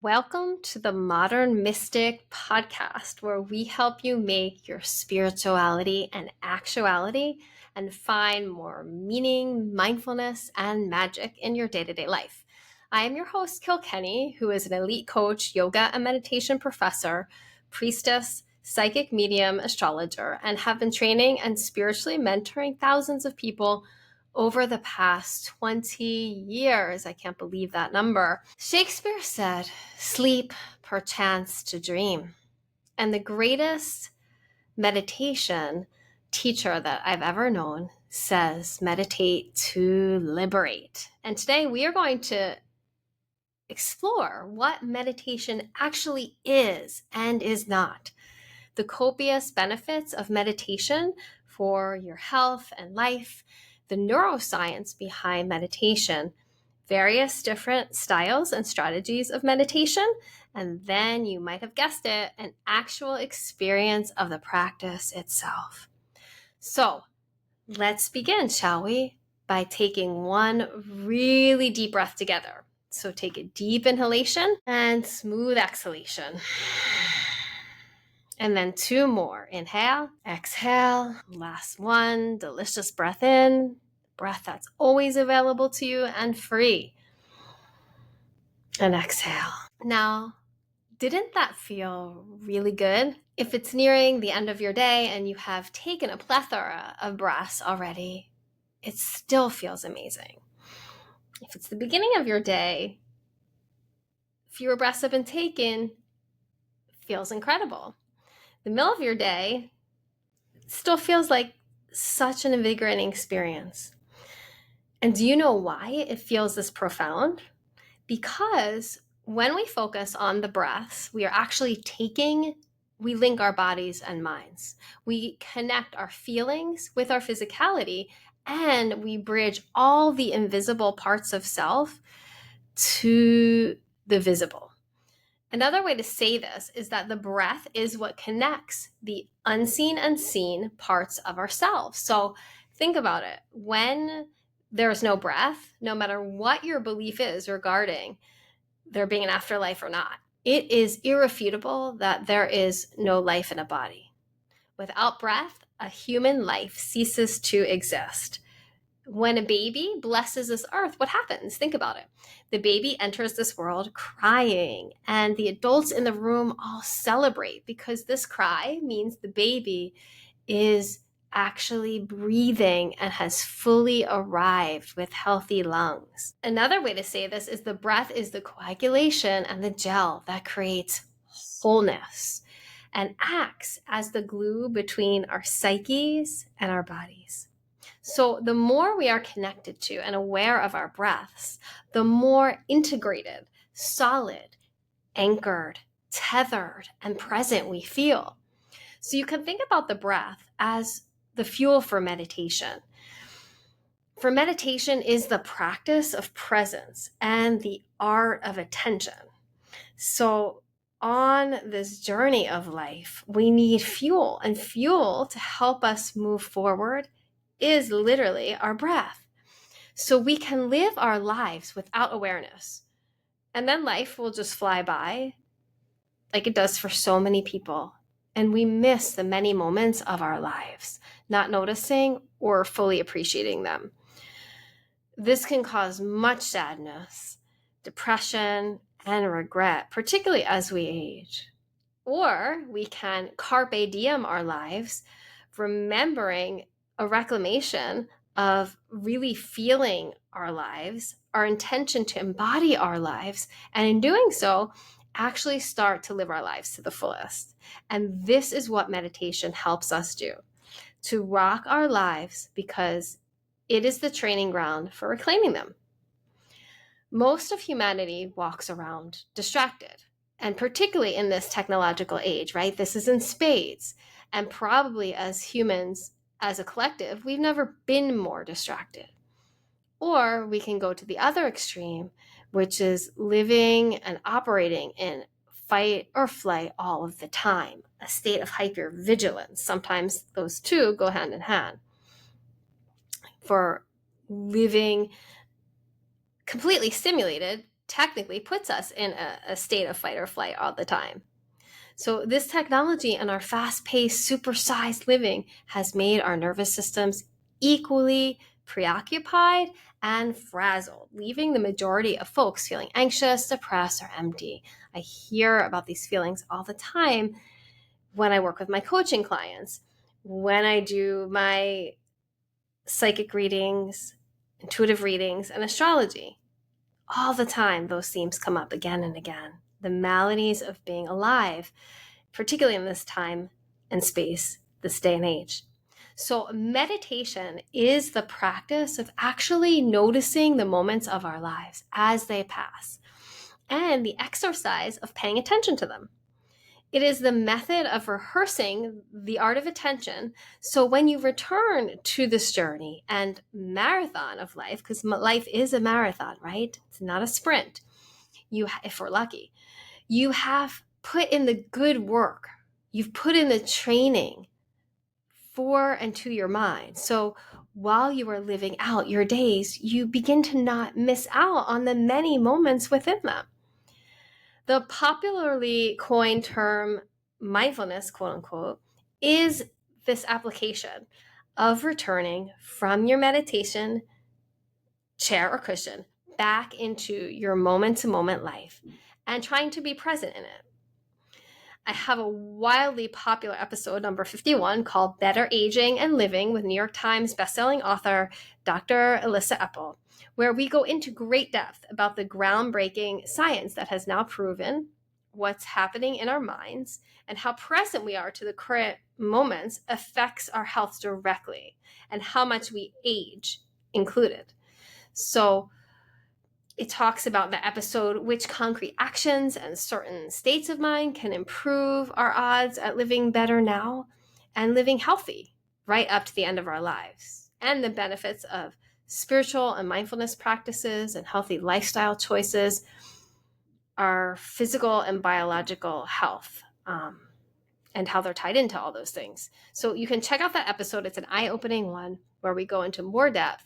Welcome to the Modern Mystic podcast, where we help you make your spirituality an actuality and find more meaning, mindfulness, and magic in your day-to-day life. I am your host, Kilkenny, who is an elite coach, yoga and meditation professor, priestess, psychic medium, astrologer, and have been training and spiritually mentoring thousands of people over the past 20 years. I can't believe that number. Shakespeare said, "Sleep perchance to dream." And the greatest meditation teacher that I've ever known says, meditate to liberate. And today we are going to explore what meditation actually is and is not, the copious benefits of meditation for your health and life, the neuroscience behind meditation, various different styles and strategies of meditation, and then you might have guessed it, an actual experience of the practice itself. So let's begin, shall we? By taking one really deep breath together. So take a deep inhalation and smooth exhalation. And then two more. Inhale, exhale, last one. Delicious breath in, breath that's always available to you and free. And exhale. Now, didn't that feel really good? If it's nearing the end of your day and you have taken a plethora of breaths already, it still feels amazing. If it's the beginning of your day, fewer breaths have been taken, feels incredible. The middle of your day still feels like such an invigorating experience. And do you know why it feels this profound? Because when we focus on the breaths, we are actually we link our bodies and minds. We connect our feelings with our physicality, and we bridge all the invisible parts of self to the visible. Another way to say this is that the breath is what connects the unseen and seen parts of ourselves. So think about it. When there's no breath, no matter what your belief is regarding there being an afterlife or not, it is irrefutable that there is no life in a body. Without breath, a human life ceases to exist. When a baby blesses this earth, what happens? Think about it. The baby enters this world crying, and the adults in the room all celebrate because this cry means the baby is actually breathing and has fully arrived with healthy lungs. Another way to say this is the breath is the coagulation and the gel that creates wholeness and acts as the glue between our psyches and our bodies. So the more we are connected to and aware of our breaths, the more integrated, solid, anchored, tethered, and present we feel. So you can think about the breath as the fuel for meditation. For meditation is the practice of presence and the art of attention. So on this journey of life, we need fuel, and fuel to help us move forward is literally our breath. So we can live our lives without awareness, and then life will just fly by like it does for so many people. And we miss the many moments of our lives, not noticing or fully appreciating them. This can cause much sadness, depression, and regret, particularly as we age. Or we can carpe diem our lives, remembering a reclamation of really feeling our lives, our intention to embody our lives, and in doing so, actually start to live our lives to the fullest. And this is what meditation helps us do, to rock our lives, because it is the training ground for reclaiming them. Most of humanity walks around distracted, and particularly in this technological age, right? This is in spades. And probably as humans, as a collective, we've never been more distracted. Or we can go to the other extreme, which is living and operating in fight or flight all of the time, a state of hypervigilance. Sometimes those two go hand in hand. For living completely stimulated technically puts us in a state of fight or flight all the time. So this technology and our fast-paced, supersized living has made our nervous systems equally preoccupied and frazzled, leaving the majority of folks feeling anxious, depressed, or empty. I hear about these feelings all the time when I work with my coaching clients, when I do my psychic readings, intuitive readings, and astrology. All the time, those themes come up again and again. The maladies of being alive, particularly in this time and space, this day and age. So meditation is the practice of actually noticing the moments of our lives as they pass, and the exercise of paying attention to them. It is the method of rehearsing the art of attention. So when you return to this journey and marathon of life, because life is a marathon, right? It's not a sprint. If we're lucky, you have put in the good work. You've put in the training for and to your mind. So while you are living out your days, you begin to not miss out on the many moments within them. The popularly coined term mindfulness, quote unquote, is this application of returning from your meditation chair or cushion back into your moment-to-moment life and trying to be present in it. I have a wildly popular episode, number 51, called Better Aging and Living with New York Times bestselling author Dr. Alyssa Epple, where we go into great depth about the groundbreaking science that has now proven what's happening in our minds and how present we are to the current moments affects our health directly, and how much we age included. So it talks about the episode which concrete actions and certain states of mind can improve our odds at living better now and living healthy right up to the end of our lives, and the benefits of spiritual and mindfulness practices and healthy lifestyle choices, our physical and biological health, and how they're tied into all those things. So you can check out that episode. It's an eye-opening one where we go into more depth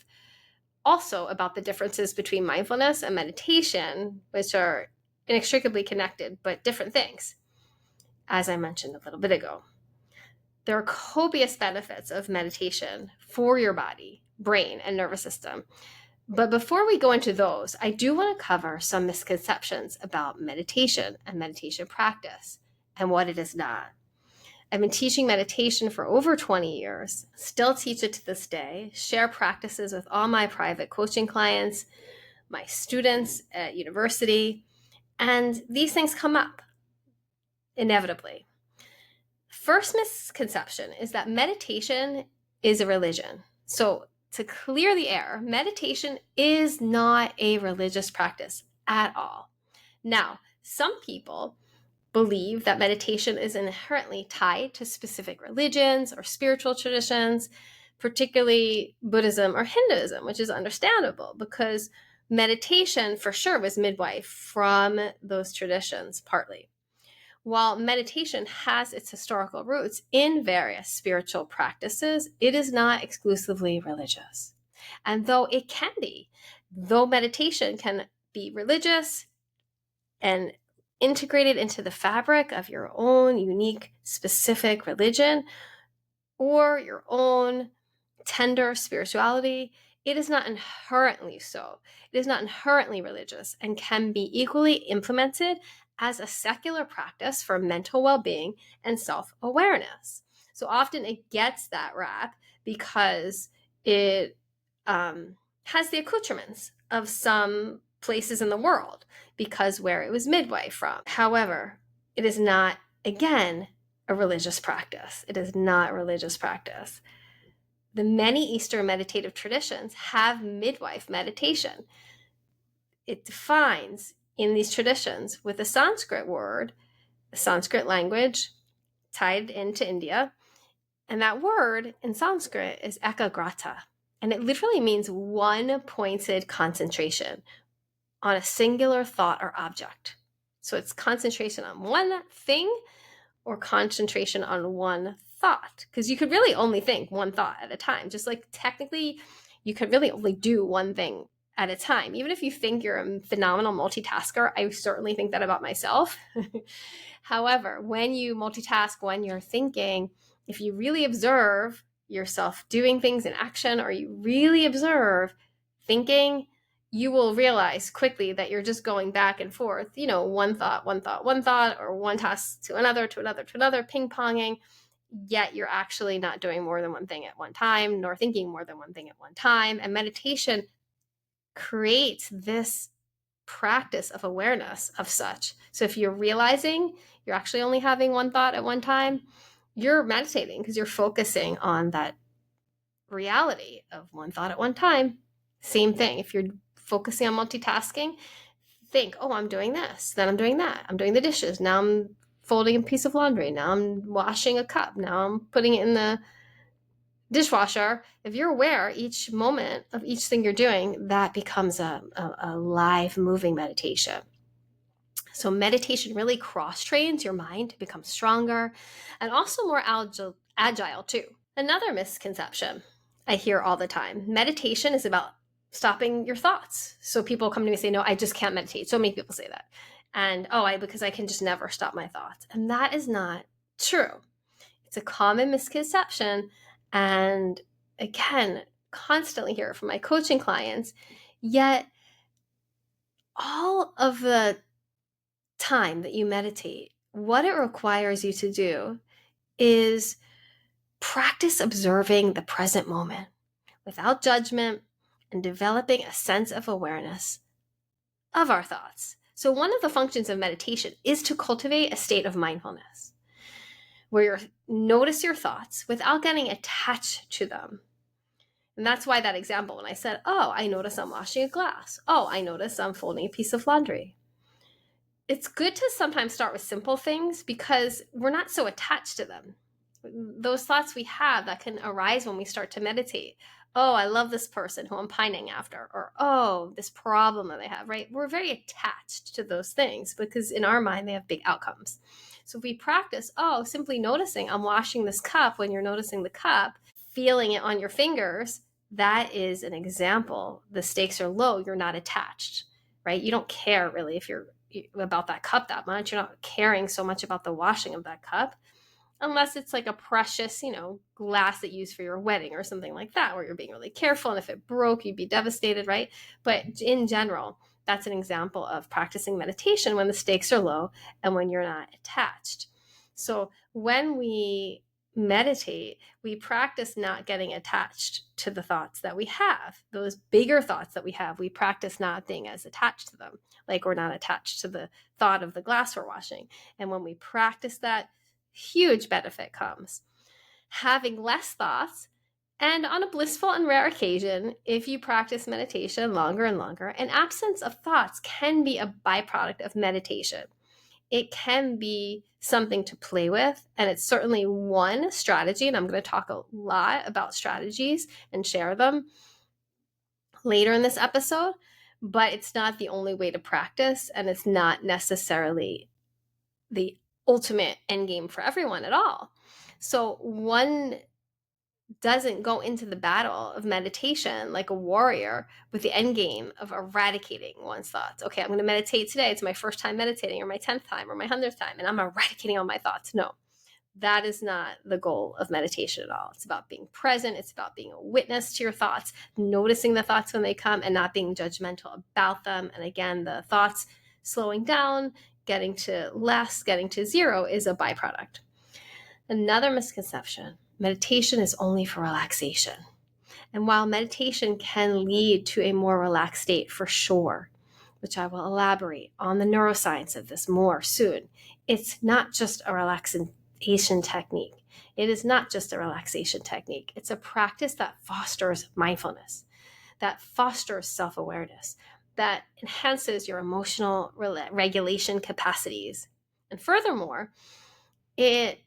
also about the differences between mindfulness and meditation, which are inextricably connected, but different things, as I mentioned a little bit ago. There are copious benefits of meditation for your body, brain, and nervous system. But before we go into those, I do want to cover some misconceptions about meditation and meditation practice and what it is not. I've been teaching meditation for over 20 years, still teach it to this day, share practices with all my private coaching clients, my students at university, and these things come up inevitably. First misconception is that meditation is a religion. So to clear the air, meditation is not a religious practice at all. Now, some people believe that meditation is inherently tied to specific religions or spiritual traditions, particularly Buddhism or Hinduism, which is understandable because meditation for sure was midwife from those traditions partly. While meditation has its historical roots in various spiritual practices, it is not exclusively religious. And though it can be, though meditation can be religious and integrated into the fabric of your own unique, specific religion or your own tender spirituality, it is not inherently so. It is not inherently religious and can be equally implemented as a secular practice for mental well-being and self-awareness. So often it gets that rap because it has the accoutrements of some places in the world because where it was midwife from. However, it is not, again, a religious practice. It is not a religious practice. The many Eastern meditative traditions have midwife meditation. It defines in these traditions with a Sanskrit word, a Sanskrit language tied into India, and that word in Sanskrit is ekagrata, and it literally means one pointed concentration on a singular thought or object. So it's concentration on one thing or concentration on one thought, because you could really only think one thought at a time. Just like technically you could really only do one thing at a time. Even if you think you're a phenomenal multitasker, I certainly think that about myself. However, when you multitask, when you're thinking, if you really observe yourself doing things in action, or you really observe thinking, you will realize quickly that you're just going back and forth, one thought, or one task to another, ping-ponging, yet you're actually not doing more than one thing at one time, nor thinking more than one thing at one time. And meditation creates this practice of awareness of such. So if you're realizing you're actually only having one thought at one time, you're meditating because you're focusing on that reality of one thought at one time. Same thing. If you're focusing on multitasking, think, oh, I'm doing this, then I'm doing that. I'm doing the dishes. Now I'm folding a piece of laundry. Now I'm washing a cup. Now I'm putting it in the dishwasher. If you're aware each moment of each thing you're doing, that becomes a live moving meditation. So meditation really cross trains your mind to become stronger and also more agile too. Another misconception I hear all the time: meditation is about stopping your thoughts. So people come to me and say, no, I just can't meditate. So many people say that. And because I can just never stop my thoughts. And that is not true. It's a common misconception. And again, constantly hear it from my coaching clients. Yet all of the time that you meditate, what it requires you to do is practice observing the present moment without judgment and developing a sense of awareness of our thoughts. So one of the functions of meditation is to cultivate a state of mindfulness where you notice your thoughts without getting attached to them. And that's why that example, when I said, oh, I notice I'm washing a glass. Oh, I notice I'm folding a piece of laundry. It's good to sometimes start with simple things because we're not so attached to them. Those thoughts we have that can arise when we start to meditate. Oh, I love this person who I'm pining after. Or, oh, this problem that they have, right? We're very attached to those things because in our mind, they have big outcomes. So if we practice, simply noticing I'm washing this cup, when you're noticing the cup, feeling it on your fingers, that is an example. The stakes are low. You're not attached, right? You don't care really if you're about that cup that much. You're not caring so much about the washing of that cup, unless it's like a precious, glass that you use for your wedding or something like that, where you're being really careful. And if it broke, you'd be devastated, right? But in general, that's an example of practicing meditation when the stakes are low and when you're not attached. So when we meditate, we practice not getting attached to the thoughts that we have. Those bigger thoughts that we have, we practice not being as attached to them. Like we're not attached to the thought of the glass we're washing. And when we practice that, huge benefit comes. Having less thoughts, and on a blissful and rare occasion, if you practice meditation longer and longer, an absence of thoughts can be a byproduct of meditation. It can be something to play with, and it's certainly one strategy, and I'm going to talk a lot about strategies and share them later in this episode, but it's not the only way to practice, and it's not necessarily the ultimate end game for everyone at all. So one doesn't go into the battle of meditation like a warrior with the end game of eradicating one's thoughts. Okay, I'm going to meditate today. It's my first time meditating, or my 10th time, or my 100th time, and I'm eradicating all my thoughts. No, that is not the goal of meditation at all. It's about being present. It's about being a witness to your thoughts, noticing the thoughts when they come and not being judgmental about them. And again, the thoughts slowing down, getting to less, getting to zero is a byproduct. Another misconception: meditation is only for relaxation. And while meditation can lead to a more relaxed state for sure, which I will elaborate on the neuroscience of this more soon, it's not just a relaxation technique. It is not just a relaxation technique. It's a practice that fosters mindfulness, that fosters self-awareness, that enhances your emotional regulation capacities. And furthermore, it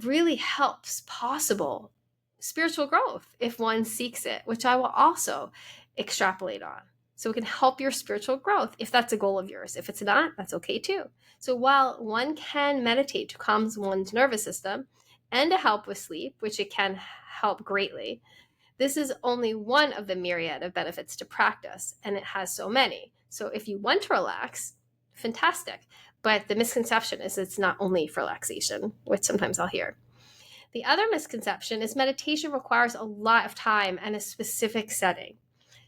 really helps possible spiritual growth if one seeks it, which I will also extrapolate on. So it can help your spiritual growth if that's a goal of yours. If it's not, that's okay too. So while one can meditate to calm one's nervous system and to help with sleep, which it can help greatly, This is only one of the myriad of benefits to practice, and it has so many. So if you want to relax, fantastic. But the misconception is it's not only for relaxation, which sometimes I'll hear. The other misconception is meditation requires a lot of time and a specific setting.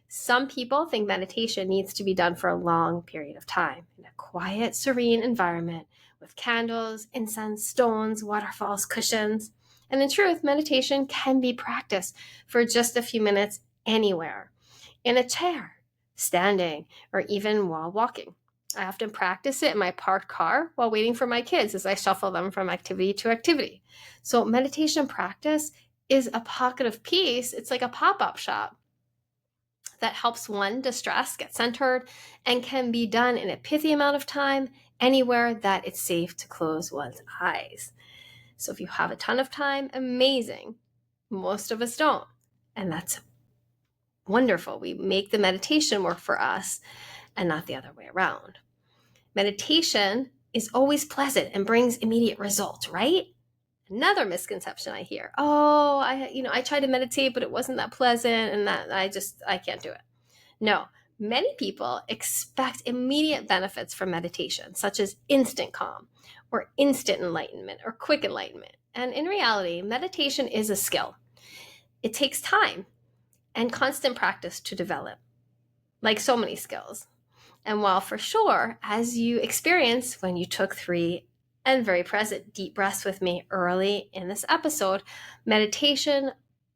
Some people think meditation needs to be done for a long period of time in a quiet, serene environment with candles, incense, stones, waterfalls, cushions. And in truth, meditation can be practiced for just a few minutes anywhere, in a chair, standing, or even while walking. I often practice it in my parked car while waiting for my kids as I shuffle them from activity to activity. So meditation practice is a pocket of peace. It's like a pop-up shop that helps one distress, get centered, and can be done in a pithy amount of time anywhere that it's safe to close one's eyes. So if you have a ton of time, amazing. Most of us don't. And that's wonderful. We make the meditation work for us and not the other way around. Meditation is always pleasant and brings immediate results, right? Another misconception I hear, I tried to meditate, but it wasn't that pleasant and that I can't do it. No, many people expect immediate benefits from meditation, such as instant calm or instant enlightenment or quick enlightenment. And in reality, meditation is a skill. It takes time and constant practice to develop, like so many skills. And while for sure, as you experienced when you took 3 and very present deep breaths with me early in this episode, meditation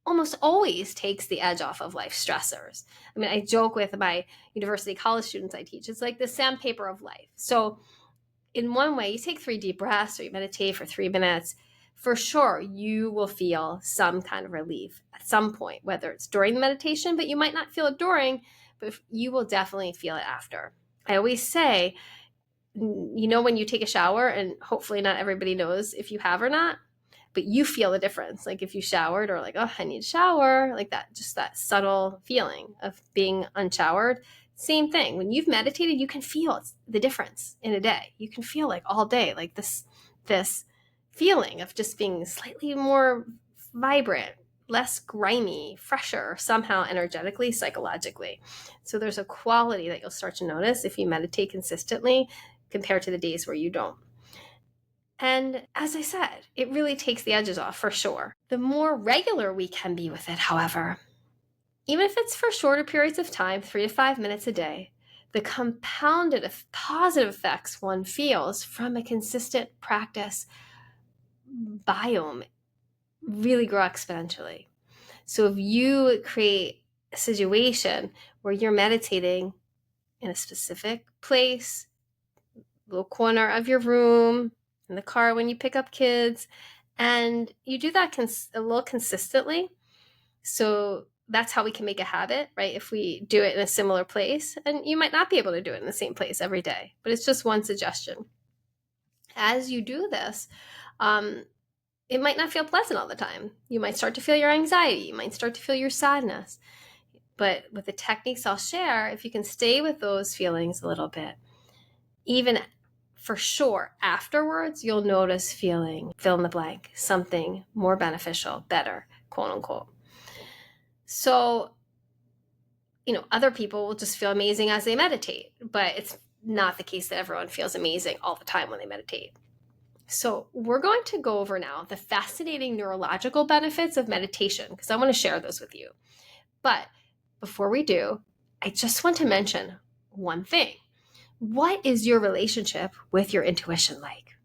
almost always takes the edge off of life stressors. I mean, I joke with my university college students I teach, it's like the sandpaper of life. So in one way, you take 3 deep breaths or you meditate for 3 minutes, for sure, you will feel some kind of relief at some point, whether it's during the meditation, but you might not feel it during, but you will definitely feel it after. I always say, when you take a shower, and hopefully not everybody knows if you have or not, but you feel the difference. Like if you showered or like, I need a shower, like that, just that subtle feeling of being unshowered. Same thing. When you've meditated, you can feel the difference in a day. You can feel like all day, like this feeling of just being slightly more vibrant, less grimy, fresher, somehow energetically, psychologically. So there's a quality that you'll start to notice if you meditate consistently compared to the days where you don't. And as I said, it really takes the edges off for sure. The more regular we can be with it, however, even if it's for shorter periods of time, 3 to 5 minutes a day, the compounded positive effects one feels from a consistent practice biome really grow exponentially. So if you create a situation where you're meditating in a specific place, little corner of your room, in the car when you pick up kids, and you do that a little consistently, so that's how we can make a habit, right? If we do it in a similar place, and you might not be able to do it in the same place every day, but it's just one suggestion. As you do this, it might not feel pleasant all the time. You might start to feel your anxiety. You might start to feel your sadness. But with the techniques I'll share, if you can stay with those feelings a little bit, even for sure afterwards, you'll notice feeling, fill in the blank, something more beneficial, better, quote unquote. So, other people will just feel amazing as they meditate, but it's not the case that everyone feels amazing all the time when they meditate. So we're going to go over now the fascinating neurological benefits of meditation, because I want to share those with you. But before we do, I just want to mention one thing. What is your relationship with your intuition like?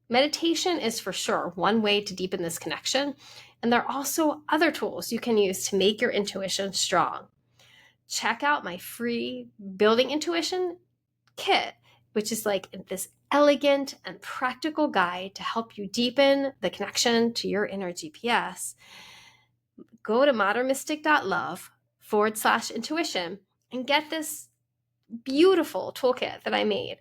Meditation is for sure one way to deepen this connection, and there are also other tools you can use to make your intuition strong. Check out my free Building Intuition kit, which is like this elegant and practical guide to help you deepen the connection to your inner GPS. Go to modernmystic.love/intuition and get this beautiful toolkit that I made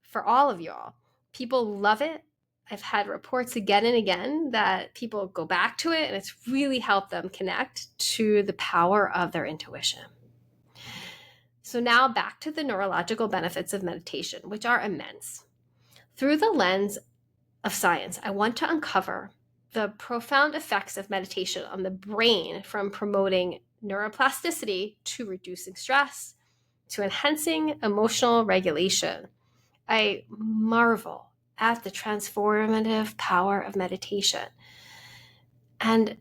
for all of y'all. People love it. I've had reports again and again that people go back to it, and it's really helped them connect to the power of their intuition. So now back to the neurological benefits of meditation, which are immense. Through the lens of science, I want to uncover the profound effects of meditation on the brain, from promoting neuroplasticity to reducing stress to enhancing emotional regulation. I marvel at the transformative power of meditation. And,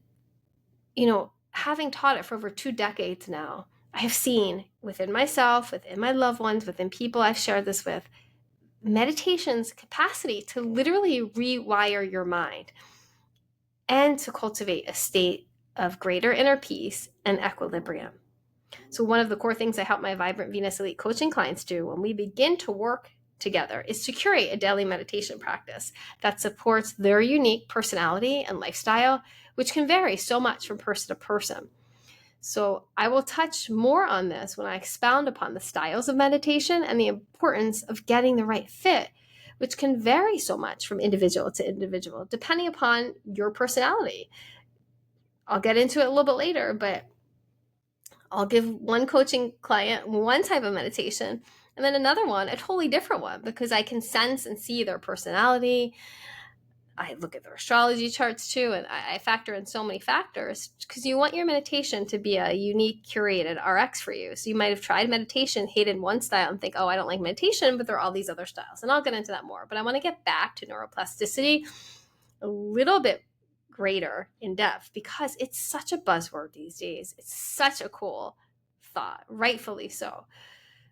having taught it for over 2 decades now, I have seen within myself, within my loved ones, within people I've shared this with, meditation's capacity to literally rewire your mind and to cultivate a state of greater inner peace and equilibrium. So one of the core things I help my Vibrant Venus Elite coaching clients do when we begin to work together is to curate a daily meditation practice that supports their unique personality and lifestyle, which can vary so much from person to person. So I will touch more on this when I expound upon the styles of meditation and the importance of getting the right fit, which can vary so much from individual to individual, depending upon your personality. I'll get into it a little bit later, but I'll give one coaching client one type of meditation and then another one, a totally different one, because I can sense and see their personality. I look at their astrology charts too, and I factor in so many factors because you want your meditation to be a unique, curated RX for you. So you might have tried meditation, hated one style, and think, oh, I don't like meditation, but there are all these other styles. And I'll get into that more. But I want to get back to neuroplasticity a little bit greater in depth because it's such a buzzword these days. It's such a cool thought, rightfully so.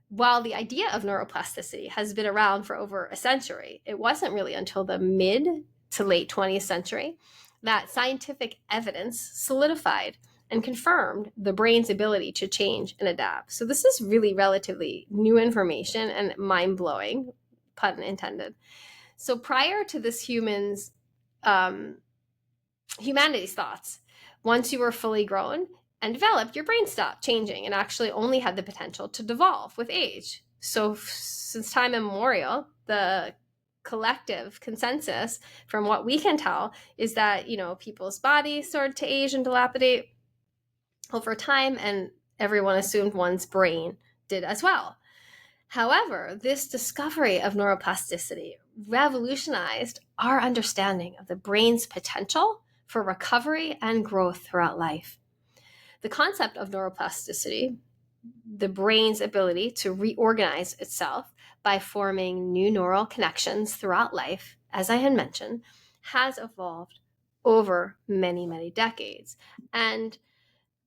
While the idea of neuroplasticity has been around for over a century, it wasn't really until the mid to late 20th century that scientific evidence solidified and confirmed the brain's ability to change and adapt. So this is really relatively new information and mind-blowing, pun intended. So prior to this humanity's thoughts, once you were fully grown and developed, your brain stopped changing and actually only had the potential to devolve with age. So since time immemorial, the collective consensus from what we can tell is that, people's bodies started to age and dilapidate over time, and everyone assumed one's brain did as well. However, this discovery of neuroplasticity revolutionized our understanding of the brain's potential for recovery and growth throughout life. The concept of neuroplasticity, the brain's ability to reorganize itself by forming new neural connections throughout life, as I had mentioned, has evolved over many, many decades. And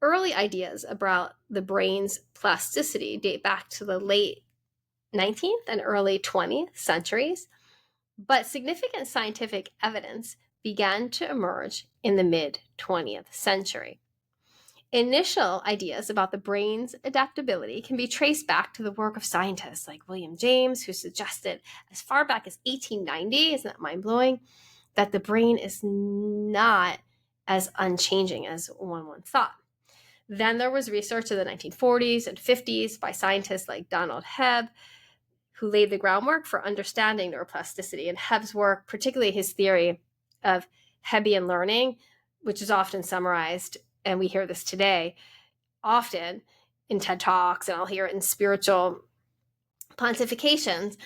early ideas about the brain's plasticity date back to the late 19th and early 20th centuries, but significant scientific evidence began to emerge in the mid-20th century. Initial ideas about the brain's adaptability can be traced back to the work of scientists like William James, who suggested as far back as 1890, isn't that mind-blowing, that the brain is not as unchanging as one once thought. Then there was research in the 1940s and 50s by scientists like Donald Hebb, who laid the groundwork for understanding neuroplasticity. And Hebb's work, particularly his theory of Hebbian learning, which is often summarized, and we hear this today often in TED Talks, and I'll hear it in spiritual pontifications,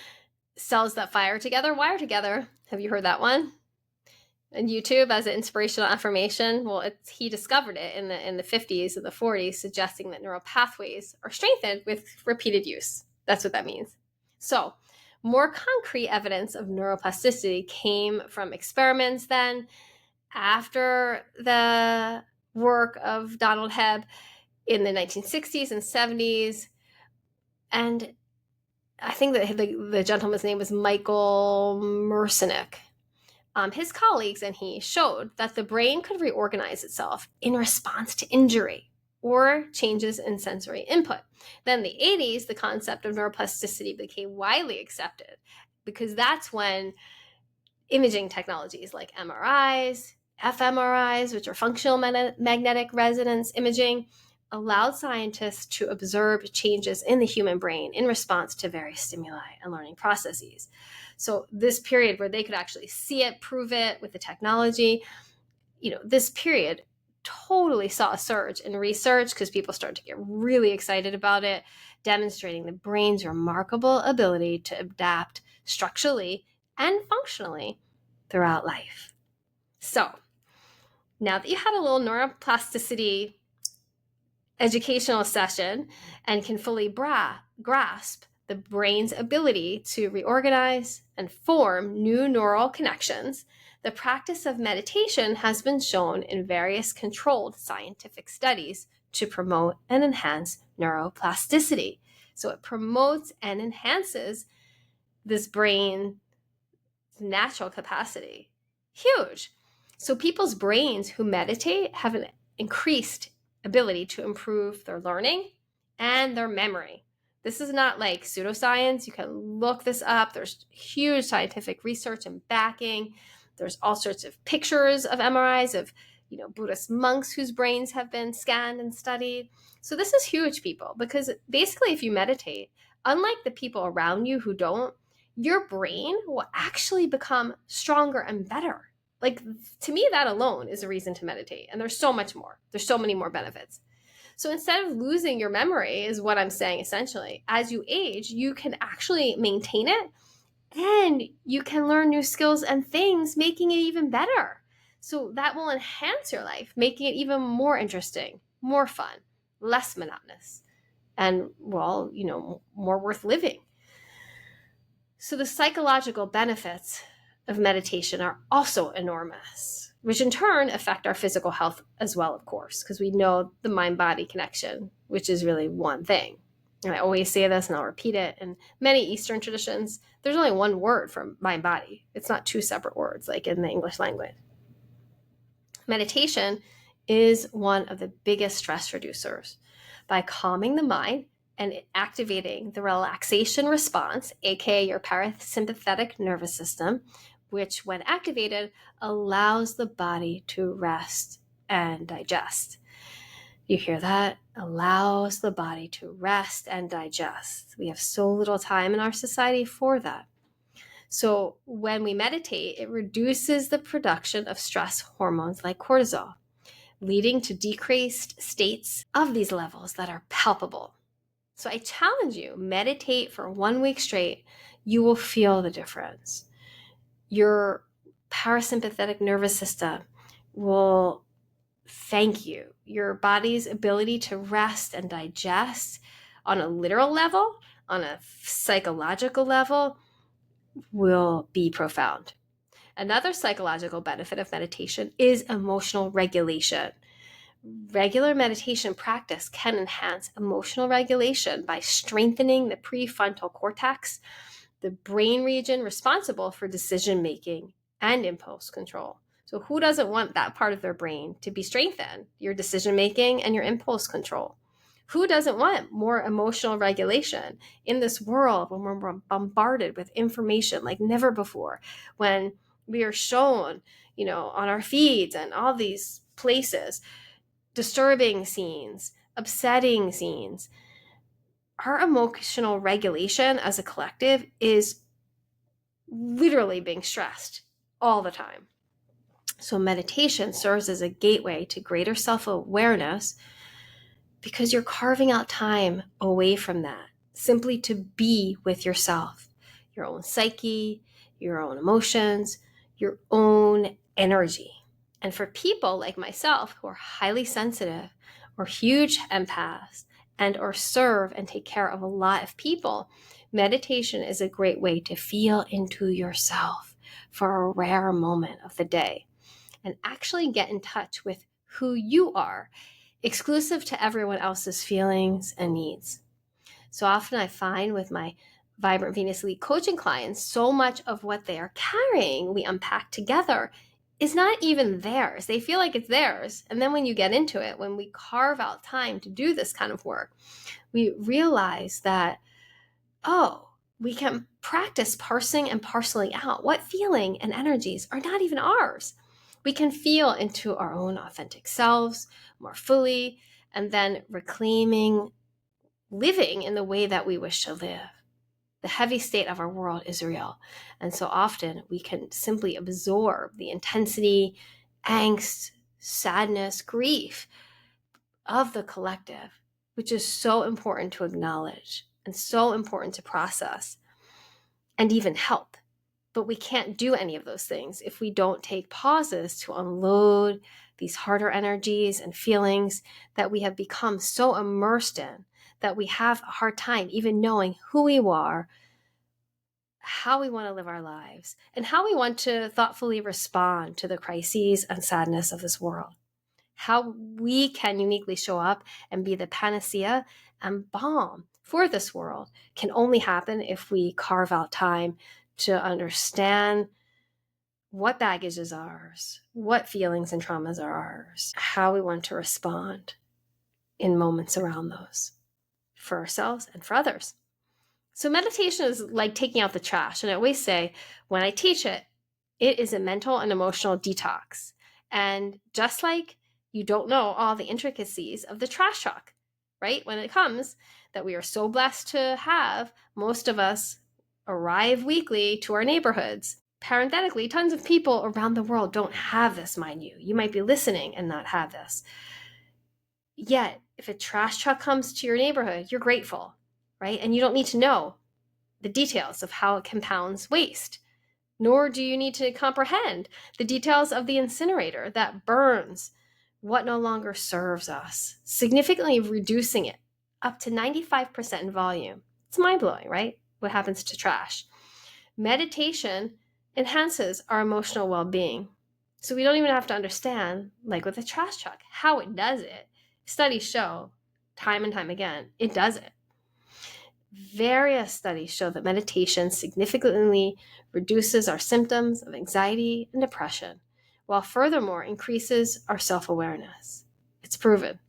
cells that fire together, wire together. Have you heard that one? And YouTube as an inspirational affirmation. Well, he discovered it in the 50s and the 40s, suggesting that neural pathways are strengthened with repeated use. That's what that means. So more concrete evidence of neuroplasticity came from experiments then. After the work of Donald Hebb in the 1960s and 70s. And I think that the gentleman's name was Michael Mercenick. His colleagues and he showed that the brain could reorganize itself in response to injury or changes in sensory input. Then in the 80s, the concept of neuroplasticity became widely accepted because that's when imaging technologies like MRIs, fMRIs, which are functional magnetic resonance imaging, allowed scientists to observe changes in the human brain in response to various stimuli and learning processes. So this period where they could actually see it, prove it with the technology, this period totally saw a surge in research because people started to get really excited about it, demonstrating the brain's remarkable ability to adapt structurally and functionally throughout life. So Now that you had a little neuroplasticity educational session and can fully grasp the brain's ability to reorganize and form new neural connections, the practice of meditation has been shown in various controlled scientific studies to promote and enhance neuroplasticity. So it promotes and enhances this brain's natural capacity. Huge. So people's brains who meditate have an increased ability to improve their learning and their memory. This is not like pseudoscience. You can look this up. There's huge scientific research and backing. There's all sorts of pictures of MRIs of, Buddhist monks whose brains have been scanned and studied. So this is huge, people, because basically if you meditate, unlike the people around you who don't, your brain will actually become stronger and better. Like, to me, that alone is a reason to meditate. And there's so much more. There's so many more benefits. So instead of losing your memory, is what I'm saying essentially, as you age, you can actually maintain it and you can learn new skills and things, making it even better. So that will enhance your life, making it even more interesting, more fun, less monotonous, and, well, more worth living. So the psychological benefits of meditation are also enormous, which in turn affect our physical health as well, of course, because we know the mind-body connection, which is really one thing. And I always say this and I'll repeat it. In many Eastern traditions, there's only one word for mind-body. It's not two separate words like in the English language. Meditation is one of the biggest stress reducers. By calming the mind and activating the relaxation response, aka your parasympathetic nervous system, which when activated allows the body to rest and digest. You hear that? Allows the body to rest and digest. We have so little time in our society for that. So when we meditate, it reduces the production of stress hormones like cortisol, leading to decreased states of these levels that are palpable. So I challenge you, meditate for 1 week straight. You will feel the difference. Your parasympathetic nervous system will thank you. Your body's ability to rest and digest on a literal level, on a psychological level, will be profound. Another psychological benefit of meditation is emotional regulation. Regular meditation practice can enhance emotional regulation by strengthening the prefrontal cortex, the brain region responsible for decision making and impulse control. So who doesn't want that part of their brain to be strengthened? Your decision making and your impulse control. Who doesn't want more emotional regulation in this world when we're bombarded with information like never before, when we are shown, on our feeds and all these places, disturbing scenes, upsetting scenes? Our emotional regulation as a collective is literally being stressed all the time. So meditation serves as a gateway to greater self-awareness because you're carving out time away from that, simply to be with yourself, your own psyche, your own emotions, your own energy. And for people like myself who are highly sensitive or huge empaths and or serve and take care of a lot of people, meditation is a great way to feel into yourself for a rare moment of the day and actually get in touch with who you are, exclusive to everyone else's feelings and needs. So often I find with my Vibrant Venus Elite coaching clients, so much of what they are carrying, we unpack together, is not even theirs. They feel like it's theirs. And then when you get into it, when we carve out time to do this kind of work, we realize that, we can practice parsing and parceling out what feeling and energies are not even ours. We can feel into our own authentic selves more fully, and then reclaiming living in the way that we wish to live. The heavy state of our world is real. And so often we can simply absorb the intensity, angst, sadness, grief of the collective, which is so important to acknowledge and so important to process and even help. But we can't do any of those things if we don't take pauses to unload these harder energies and feelings that we have become so immersed in that we have a hard time even knowing who we are, how we want to live our lives, and how we want to thoughtfully respond to the crises and sadness of this world. How we can uniquely show up and be the panacea and balm for this world can only happen if we carve out time to understand what baggage is ours, what feelings and traumas are ours, how we want to respond in moments around those for ourselves and for others. So meditation is like taking out the trash. And I always say, when I teach it, it is a mental and emotional detox. And just like you don't know all the intricacies of the trash truck, right? When it comes, that we are so blessed to have, most of us arrive weekly to our neighborhoods. Parenthetically, tons of people around the world don't have this, mind you. You might be listening and not have this. Yet, if a trash truck comes to your neighborhood, you're grateful, right? And you don't need to know the details of how it compounds waste, nor do you need to comprehend the details of the incinerator that burns what no longer serves us, significantly reducing it up to 95% in volume. It's mind-blowing, right? What happens to trash? Meditation enhances our emotional well-being. So we don't even have to understand, like with a trash truck, how it does it. Studies show time and time again, it does it. Various studies show that meditation significantly reduces our symptoms of anxiety and depression, while furthermore increases our self-awareness. It's proven.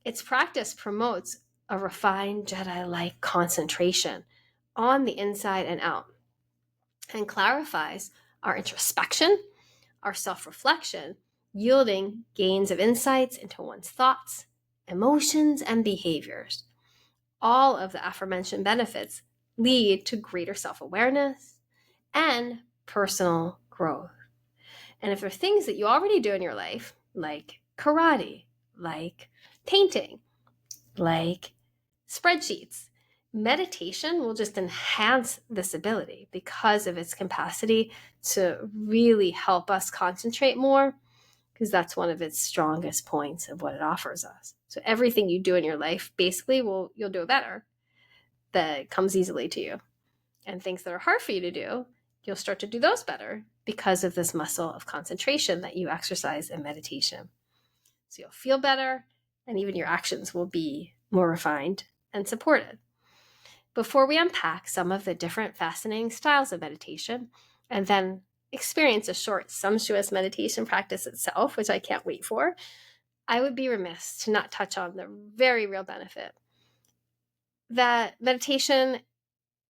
Its practice promotes a refined Jedi-like concentration on the inside and out, and clarifies our introspection, our self-reflection, yielding gains of insights into one's thoughts, emotions, and behaviors. All of the aforementioned benefits lead to greater self-awareness and personal growth. And if there are things that you already do in your life, like karate, like painting, like spreadsheets, meditation will just enhance this ability because of its capacity to really help us concentrate more, because that's one of its strongest points of what it offers us. So everything you do in your life, basically, you'll do it better. That comes easily to you. And things that are hard for you to do, you'll start to do those better because of this muscle of concentration that you exercise in meditation. So you'll feel better, and even your actions will be more refined and supported. Before we unpack some of the different fascinating styles of meditation, and then experience a short, sumptuous meditation practice itself, which I can't wait for, I would be remiss to not touch on the very real benefit that meditation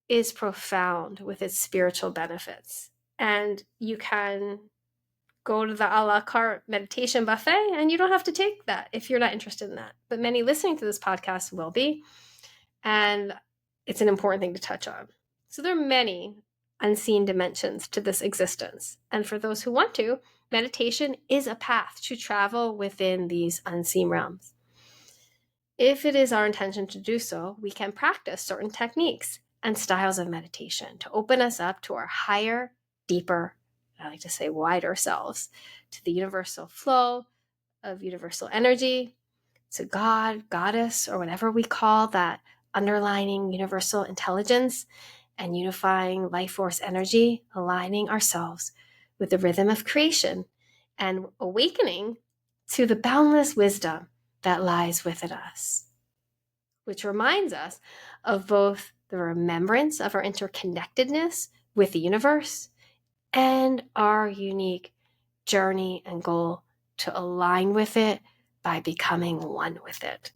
is profound with its spiritual benefits. And you can go to the a la carte meditation buffet, and you don't have to take that if you're not interested in that. But many listening to this podcast will be, and it's an important thing to touch on. So there are many unseen dimensions to this existence. And for those who want to, meditation is a path to travel within these unseen realms. If it is our intention to do so, we can practice certain techniques and styles of meditation to open us up to our higher, deeper, I like to say wider selves, to the universal flow of universal energy, to God, Goddess, or whatever we call that underlining universal intelligence and unifying life force energy, aligning ourselves with the rhythm of creation and awakening to the boundless wisdom that lies within us, which reminds us of both the remembrance of our interconnectedness with the universe and our unique journey and goal to align with it by becoming one with it.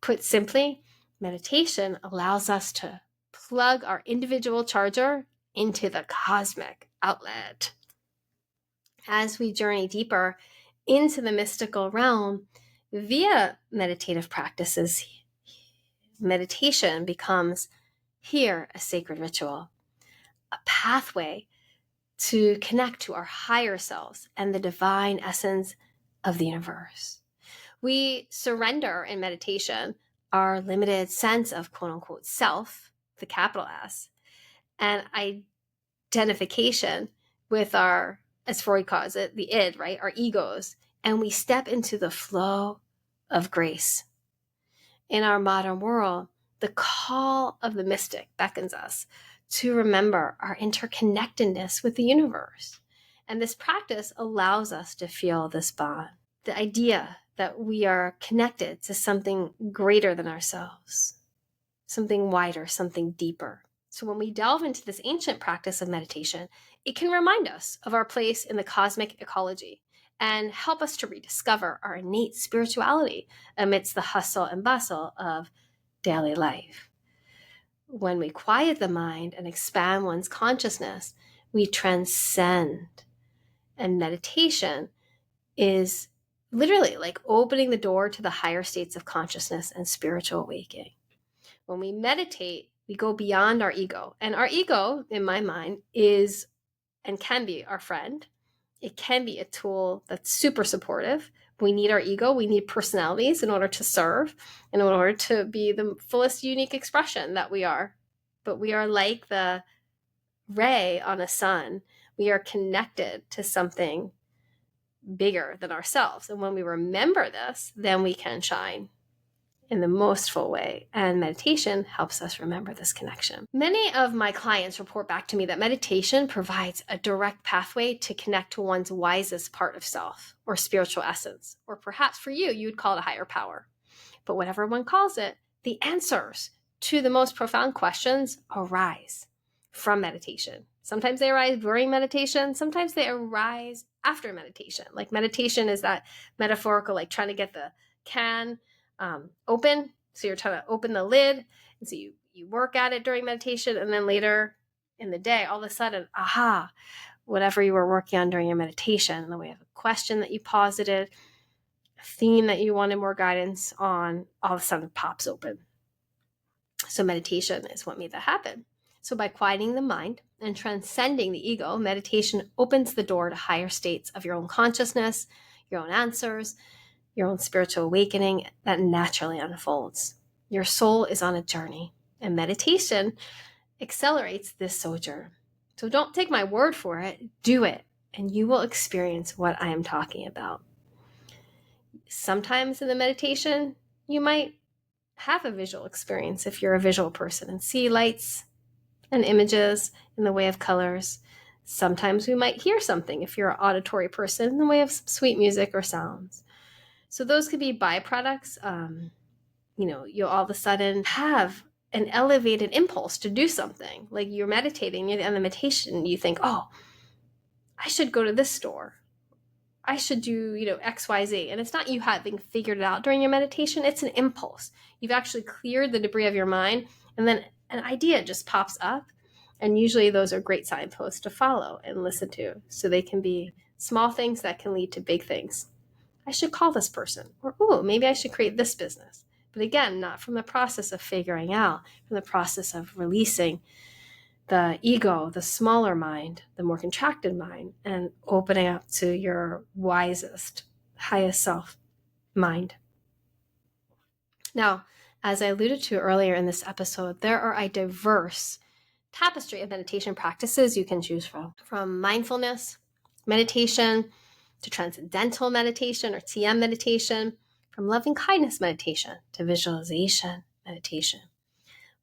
Put simply, meditation allows us to plug our individual charger into the cosmic outlet. As we journey deeper into the mystical realm via meditative practices, meditation becomes here a sacred ritual, a pathway to connect to our higher selves and the divine essence of the universe. We surrender in meditation our limited sense of quote unquote self, the capital S, and identification with our, as Freud calls it, the id, right? Our egos and we step into the flow of grace. In our modern world, the call of the mystic beckons us to remember our interconnectedness with the universe. And this practice allows us to feel this bond, the idea that we are connected to something greater than ourselves, something wider, something deeper. So when we delve into this ancient practice of meditation, it can remind us of our place in the cosmic ecology and help us to rediscover our innate spirituality amidst the hustle and bustle of daily life. When we quiet the mind and expand one's consciousness, we transcend. And meditation is literally like opening the door to the higher states of consciousness and spiritual awakening. When we meditate, we go beyond our ego. And our ego, in my mind, is and can be our friend. It can be a tool that's super supportive. We need our ego. We need personalities in order to serve, in order to be the fullest unique expression that we are. But we are like the ray on a sun. We are connected to something bigger than ourselves. And when we remember this, then we can shine in the most full way. And meditation helps us remember this connection. Many of my clients report back to me that meditation provides a direct pathway to connect to one's wisest part of self or spiritual essence, or perhaps for you, you would call it a higher power. But whatever one calls it, the answers to the most profound questions arise from meditation. Sometimes they arise during meditation. Sometimes they arise after meditation. Like meditation is that metaphorical, like trying to get the can open. So you're trying to open the lid. And so you work at it during meditation. And then later in the day, all of a sudden, aha, whatever you were working on during your meditation in the way of a question that you posited, a theme that you wanted more guidance on, all of a sudden pops open. So meditation is what made that happen. So by quieting the mind and transcending the ego, meditation opens the door to higher states of your own consciousness, your own answers, your own spiritual awakening that naturally unfolds. Your soul is on a journey, and meditation accelerates this sojourn. So don't take my word for it, do it, and you will experience what I am talking about. Sometimes in the meditation, you might have a visual experience if you're a visual person and see lights and images in the way of colors. Sometimes we might hear something if you're an auditory person in the way of some sweet music or sounds. So those could be byproducts. You'll all of a sudden have an elevated impulse to do something. Like you're meditating, and the meditation, you think, oh, I should go to this store. I should do, X, Y, Z. And it's not you having figured it out during your meditation. It's an impulse. You've actually cleared the debris of your mind, and then an idea just pops up. And usually those are great signposts to follow and listen to. So they can be small things that can lead to big things. I should call this person, or maybe I should create this business. But again, not from the process of figuring out, from the process of releasing the ego, the smaller mind, the more contracted mind, and opening up to your wisest, highest self mind. Now, as I alluded to earlier in this episode, there are a diverse tapestry of meditation practices you can choose from mindfulness meditation to transcendental meditation or TM meditation, from loving kindness meditation to visualization meditation.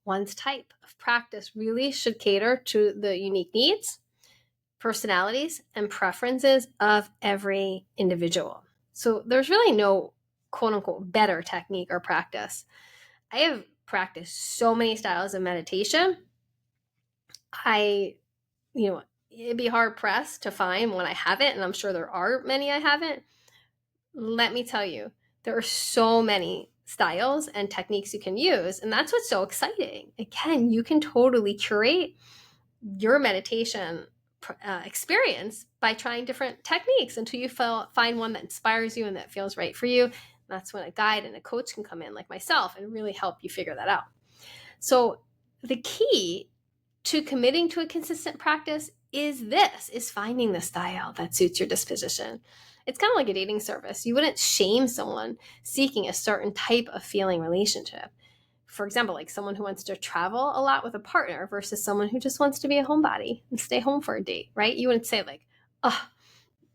One's type of practice really should cater to the unique needs, personalities, and preferences of every individual. So there's really no quote unquote better technique or practice. I have practiced so many styles of meditation. It'd be hard pressed to find one I haven't, and I'm sure there are many I haven't. Let me tell you, there are so many styles and techniques you can use, and that's what's so exciting. Again, you can totally curate your meditation experience by trying different techniques until you find one that inspires you and that feels right for you. That's when a guide and a coach can come in, like myself, and really help you figure that out. So the key to committing to a consistent practice is finding the style that suits your disposition. It's kind of like a dating service. You wouldn't shame someone seeking a certain type of feeling relationship. For example, like someone who wants to travel a lot with a partner versus someone who just wants to be a homebody and stay home for a date, right? You wouldn't say like, oh,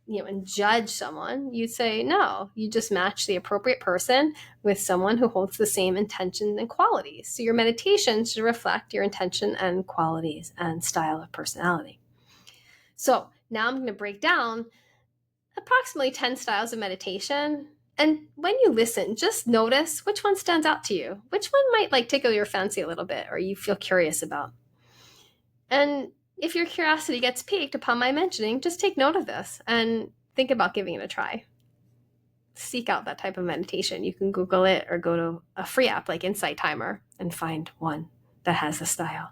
and judge someone. You'd say, no, you just match the appropriate person with someone who holds the same intention and qualities. So your meditation should reflect your intention and qualities and style of personality. So now I'm going to break down approximately 10 styles of meditation. And when you listen, just notice which one stands out to you, which one might tickle your fancy a little bit or you feel curious about. And if your curiosity gets piqued upon my mentioning, just take note of this and think about giving it a try. Seek out that type of meditation. You can Google it or go to a free app like Insight Timer and find one that has the style.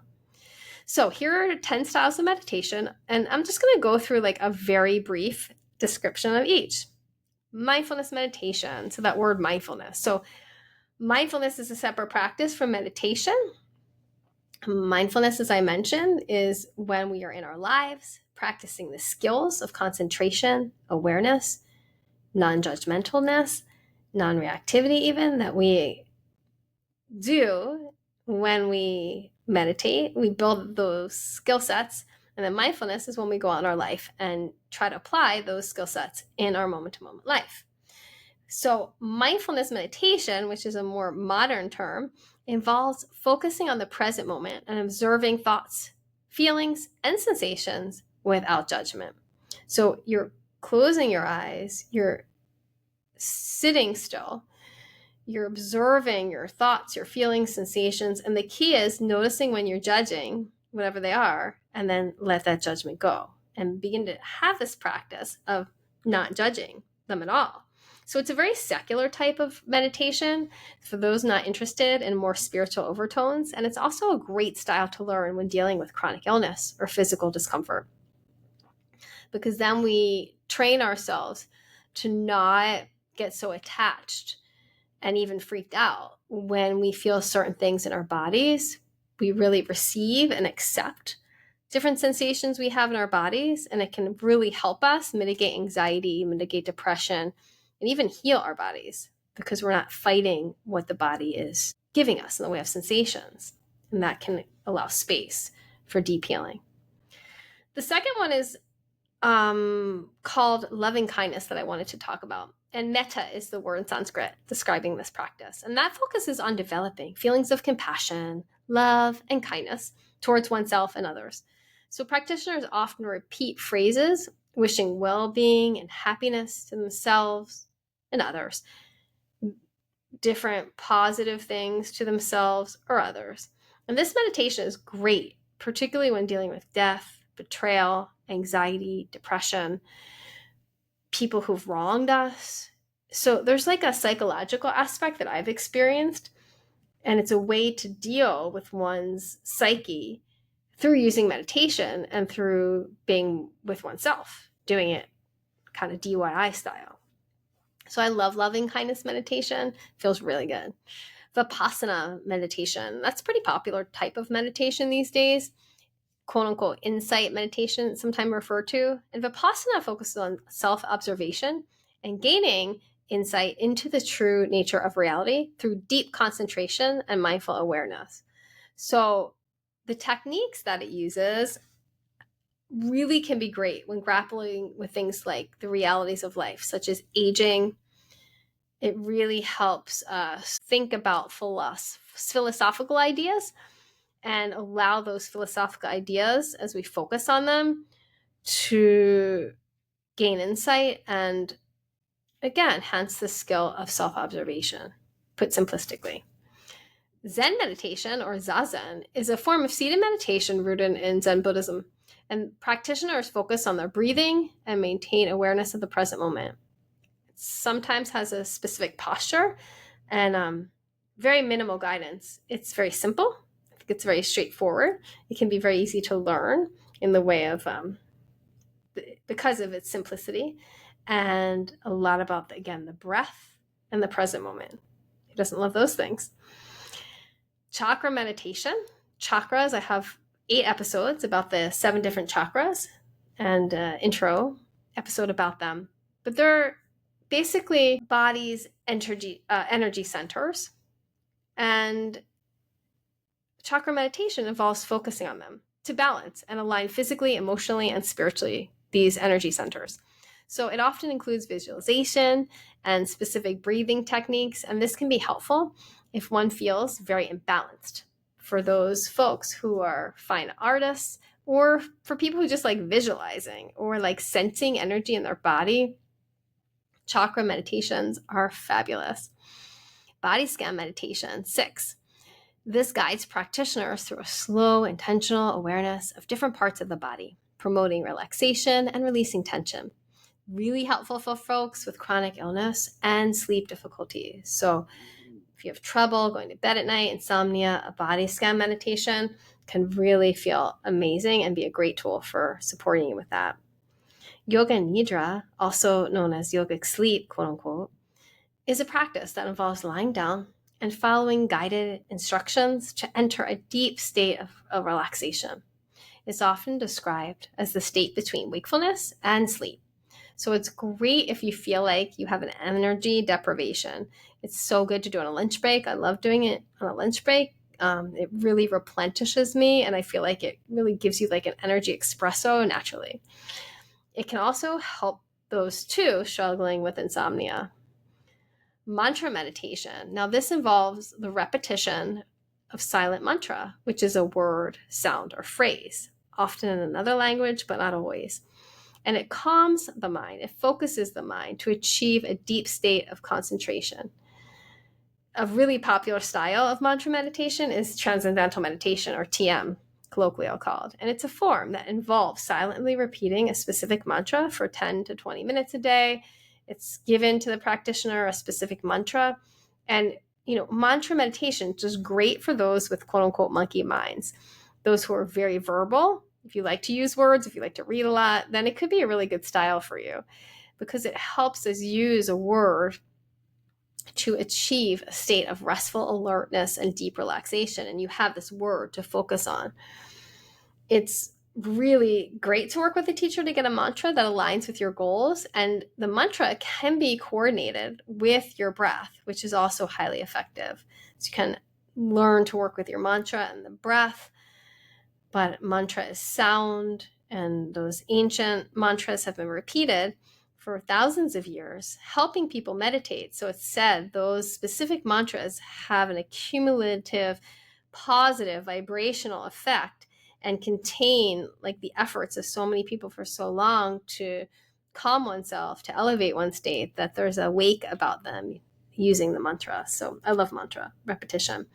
So here are 10 styles of meditation, and I'm just going to go through a very brief description of each. Mindfulness meditation. So that word mindfulness. So mindfulness is a separate practice from meditation. Mindfulness, as I mentioned, is when we are in our lives, practicing the skills of concentration, awareness, non-judgmentalness, non-reactivity even, that we do when we meditate. We build those skill sets, and then mindfulness is when we go out in our life and try to apply those skill sets in our moment-to-moment life. So mindfulness meditation, which is a more modern term, involves focusing on the present moment and observing thoughts, feelings, and sensations without judgment. So you're closing your eyes, you're sitting still, you're observing your thoughts, your feelings, sensations, and the key is noticing when you're judging, whatever they are, and then let that judgment go and begin to have this practice of not judging them at all. So it's a very secular type of meditation for those not interested in more spiritual overtones. And it's also a great style to learn when dealing with chronic illness or physical discomfort, because then we train ourselves to not get so attached and even freaked out when we feel certain things in our bodies. We really receive and accept different sensations we have in our bodies, and it can really help us mitigate anxiety, mitigate depression, and even heal our bodies, because we're not fighting what the body is giving us in the way of sensations. And that can allow space for deep healing. The second one is called loving kindness that I wanted to talk about. And metta is the word in Sanskrit describing this practice. And that focuses on developing feelings of compassion, love, and kindness towards oneself and others. So practitioners often repeat phrases wishing well-being and happiness to themselves and others, different positive things to themselves or others. And this meditation is great, particularly when dealing with death, betrayal, anxiety, depression, people who've wronged us. So there's a psychological aspect that I've experienced, and it's a way to deal with one's psyche through using meditation and through being with oneself, doing it kind of DIY style. So I love loving kindness meditation. Feels really good. Vipassana meditation, that's a pretty popular type of meditation these days. Quote unquote insight meditation, sometimes referred to. And Vipassana focuses on self-observation and gaining insight into the true nature of reality through deep concentration and mindful awareness. So the techniques that it uses really can be great when grappling with things like the realities of life, such as aging. It really helps us think about philosophical ideas and allow those philosophical ideas, as we focus on them, to gain insight and, again, hence the skill of self-observation, put simplistically. Zen meditation, or Zazen, is a form of seated meditation rooted in Zen Buddhism, and practitioners focus on their breathing and maintain awareness of the present moment. It sometimes has a specific posture and very minimal guidance. It's very simple. I think it's very straightforward. It can be very easy to learn in the way of, because of its simplicity, and a lot about, the breath and the present moment. Who doesn't love those things? Chakra meditation. Chakras, I have 8 episodes about the 7 different chakras and intro episode about them. But they're basically body's energy centers. And chakra meditation involves focusing on them to balance and align physically, emotionally, and spiritually these energy centers. So it often includes visualization and specific breathing techniques, and this can be helpful if one feels very imbalanced. For those folks who are fine artists, or for people who just like visualizing or like sensing energy in their body, chakra meditations are fabulous. Body scan meditation, 6. This guides practitioners through a slow, intentional awareness of different parts of the body, promoting relaxation and releasing tension. Really helpful for folks with chronic illness and sleep difficulties. So if you have trouble going to bed at night, insomnia, a body scan meditation can really feel amazing and be a great tool for supporting you with that. Yoga Nidra, also known as yogic sleep, quote unquote, is a practice that involves lying down and following guided instructions to enter a deep state of relaxation. It's often described as the state between wakefulness and sleep. So it's great if you feel like you have an energy deprivation. It's so good to do on a lunch break. I love doing it on a lunch break. It really replenishes me, and I feel like it really gives you like an energy espresso naturally. It can also help those too struggling with insomnia. Mantra meditation. Now, this involves the repetition of silent mantra, which is a word, sound, or phrase, often in another language, but not always. And it calms the mind. It focuses the mind to achieve a deep state of concentration. A really popular style of mantra meditation is transcendental meditation, or TM, colloquially called. And it's a form that involves silently repeating a specific mantra for 10 to 20 minutes a day. It's given to the practitioner a specific mantra. And, mantra meditation is just great for those with quote unquote monkey minds. Those who are very verbal, if you like to use words, if you like to read a lot, then it could be a really good style for you because it helps us use a word to achieve a state of restful alertness and deep relaxation. And you have this word to focus on. It's really great to work with a teacher to get a mantra that aligns with your goals. And the mantra can be coordinated with your breath, which is also highly effective. So you can learn to work with your mantra and the breath. But mantra is sound, and those ancient mantras have been repeated for thousands of years, helping people meditate. So it's said those specific mantras have an accumulative, positive, vibrational effect and contain like the efforts of so many people for so long to calm oneself, to elevate one's state, that there's a wake about them using the mantra. So I love mantra repetition.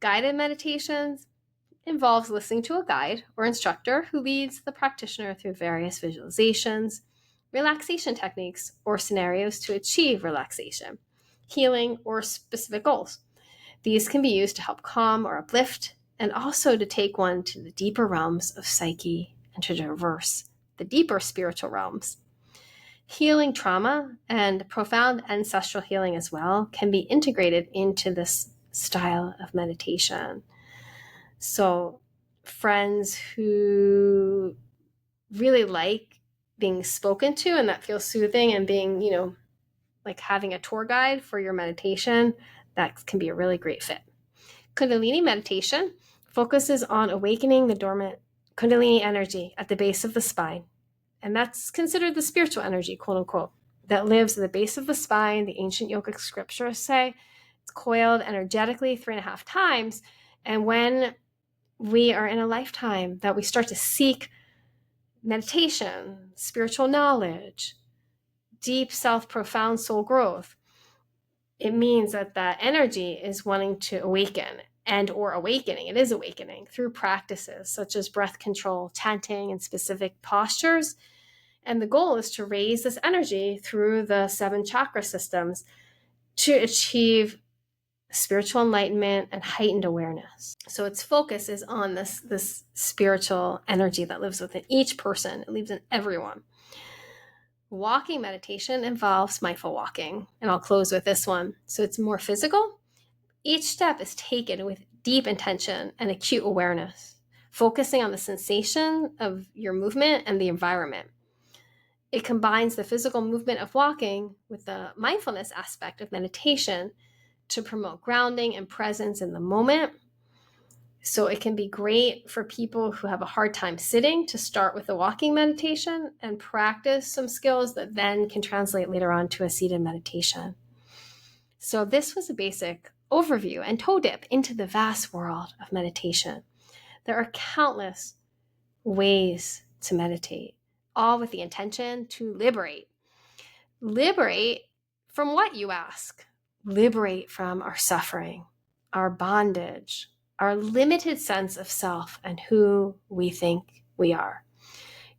Guided meditations involves listening to a guide or instructor who leads the practitioner through various visualizations, relaxation techniques, or scenarios to achieve relaxation, healing, or specific goals. These can be used to help calm or uplift, and also to take one to the deeper realms of psyche and to traverse the deeper spiritual realms. Healing trauma and profound ancestral healing as well can be integrated into this style of meditation. So friends who really like being spoken to and that feels soothing and being, like having a tour guide for your meditation, that can be a really great fit. Kundalini meditation focuses on awakening the dormant Kundalini energy at the base of the spine. And that's considered the spiritual energy, quote unquote, that lives at the base of the spine. The ancient yogic scriptures say it's coiled energetically 3.5 times. And when we are in a lifetime that we start to seek meditation, spiritual knowledge, deep self, profound soul growth, it means that that energy is wanting to awaken and or awakening. It is awakening through practices such as breath control, chanting, and specific postures. And the goal is to raise this energy through the 7 chakra systems to achieve spiritual enlightenment and heightened awareness. So its focus is on this spiritual energy that lives within each person. It lives in everyone. Walking meditation involves mindful walking, and I'll close with this one. So it's more physical. Each step is taken with deep intention and acute awareness, focusing on the sensation of your movement and the environment. It combines the physical movement of walking with the mindfulness aspect of meditation to promote grounding and presence in the moment. So it can be great for people who have a hard time sitting to start with a walking meditation and practice some skills that then can translate later on to a seated meditation. So this was a basic overview and toe dip into the vast world of meditation. There are countless ways to meditate, all with the intention to liberate. Liberate from what, you ask? Liberate from our suffering, our bondage, our limited sense of self and who we think we are.